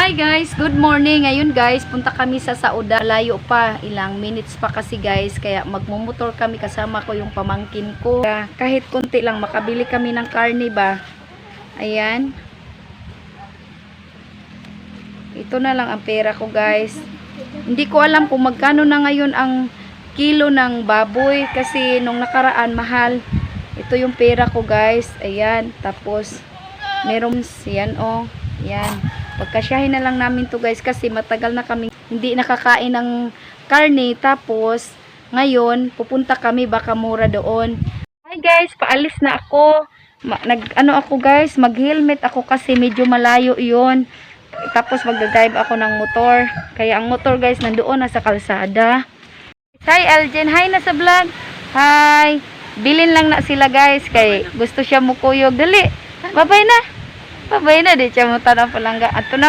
Hi guys, good morning. Ngayon guys, punta kami sa Sauda. Layo pa, ilang minutes pa kasi guys. Kaya magmumotor kami, kasama ko yung pamangkin ko. Kahit konti lang, makabili kami ng karne ba. Ayan. Ito na lang ang pera ko guys. Hindi ko alam kung magkano na ngayon ang kilo ng baboy. Kasi nung nakaraan, mahal. Ito yung pera ko guys. Ayan. Tapos, meron yan oh. Ayan. Pagkasyahin na lang namin to guys kasi matagal na kami hindi nakakain ng karne. Tapos ngayon pupunta kami, baka mura doon. Hi guys, paalis na ako. Ako guys, mag-helmet ako kasi medyo malayo 'yon. Tapos magda-drive ako ng motor. Kaya ang motor guys nandoon na sa kalsada. Hi Aljen, hi na sa vlog. Hi. Bilin lang na sila guys kay gusto siya mukuyog. Dali. Bye-bye na. Babay na, di siya mo tanong palangga. Ato na.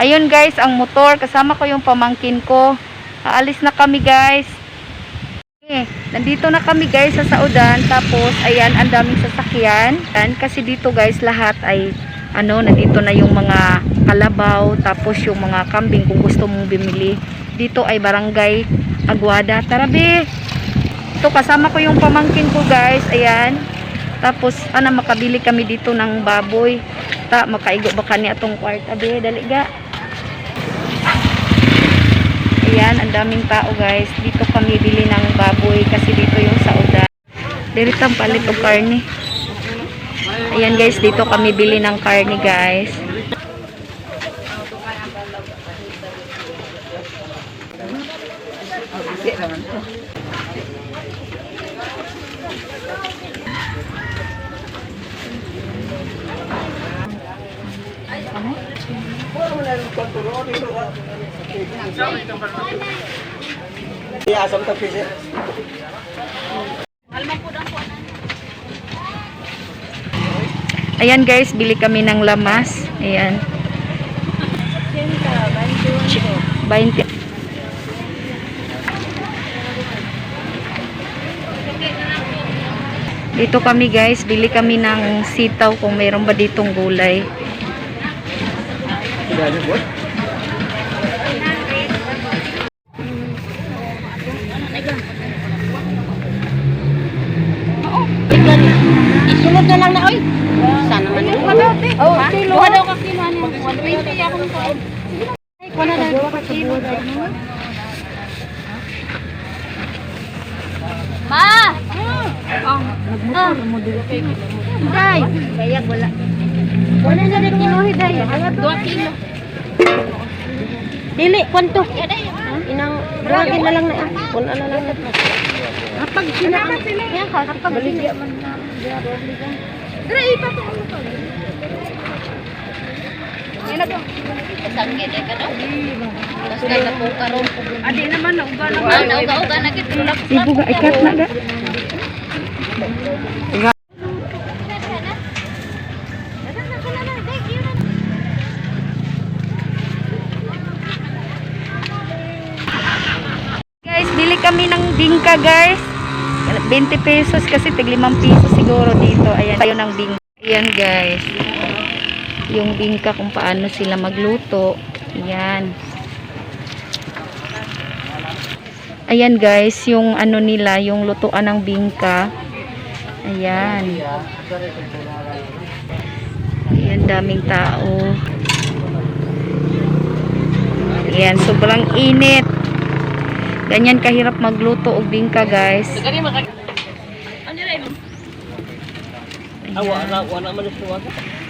Ayun guys, ang motor. Kasama ko yung pamangkin ko. Aalis na kami guys. Nandito na kami guys sa Saudan. Tapos, ayan, ang daming sasakyan. Kasi dito guys, lahat ay, nandito na yung mga kalabaw. Tapos yung mga kambing kung gusto mong bumili. Dito ay barangay Aguada. Tarabi! Ito, kasama ko yung pamangkin ko guys. Ayan. Tapos, makabili kami dito ng baboy. Makaigo ba kani atong kwarta, be? Dali ga. Ayan, ang daming tao, guys. Dito kami bili ng baboy kasi dito yung Sauda. Diritang palit o karne. Ayan, guys. Dito kami bili ng karne, guys. Ayan guys, bili kami ng lamas. Ayan. 20. Dito kami guys, bili kami ng sitaw kung mayroon ba ditong gulay. Isunod na lang na, oy. Sana man yun. Oh, kilo. Kuha daw ka kilo. 120 ako ng kuha. Ay, kuha na daw ka kilo. Ma! Nagmotor mo dito. Day! Kaya wala. Wala na rin kilo, Day. 2 kilo. Dili, kwanto? Inang, dragin na lang na. Puna na lang na. Kapag sinaka sila. Kapag baligya man na. Dre, ipato ano ka? Yan na po. Sanggit eh ka daw? Tapos ka na po karoon. Adi naman, nauga naman. Nauga na kita. Ibu ga, ikat na ga. Guys, bili kami ng bingka guys. 20 pesos kasi tig 5 pesos siguro dito. Ayan, tayo ng bingka. Ayan guys. Yung bingka kung paano sila magluto. Ayan. Ayan guys, yung nila, yung lutuan ng bingka. Ayan. Ayan, daming tao. Ayan, sobrang init. Ganyan kahirap magluto og bingka guys.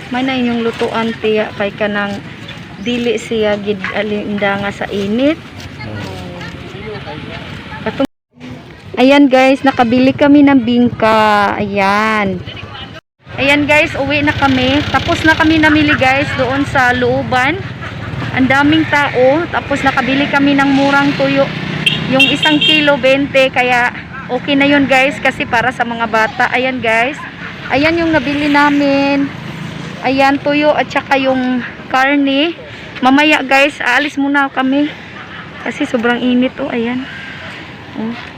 Mana yung lutuan tiya kay kanang dili siya gid alinda nga sa init. Ayan guys, nakabili kami ng bingka. Ayan. Ayan guys, uwi na kami. Tapos na kami namili guys doon sa looban. Ang daming tao. Tapos nakabili kami ng murang tuyo. Yung 1 kilo 20, kaya okay na yun guys kasi para sa mga bata. Ayan guys, ayan yung nabili namin. Ayan, tuyo at saka yung karne. Mamaya guys, aalis muna kami kasi sobrang init. Ayan,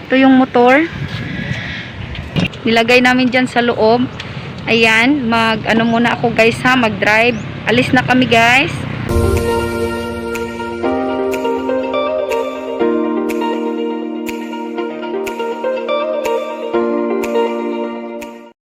ito yung motor. Nilagay namin dyan sa loob. Ayan, muna ako guys ha, mag-drive. Alis na kami guys.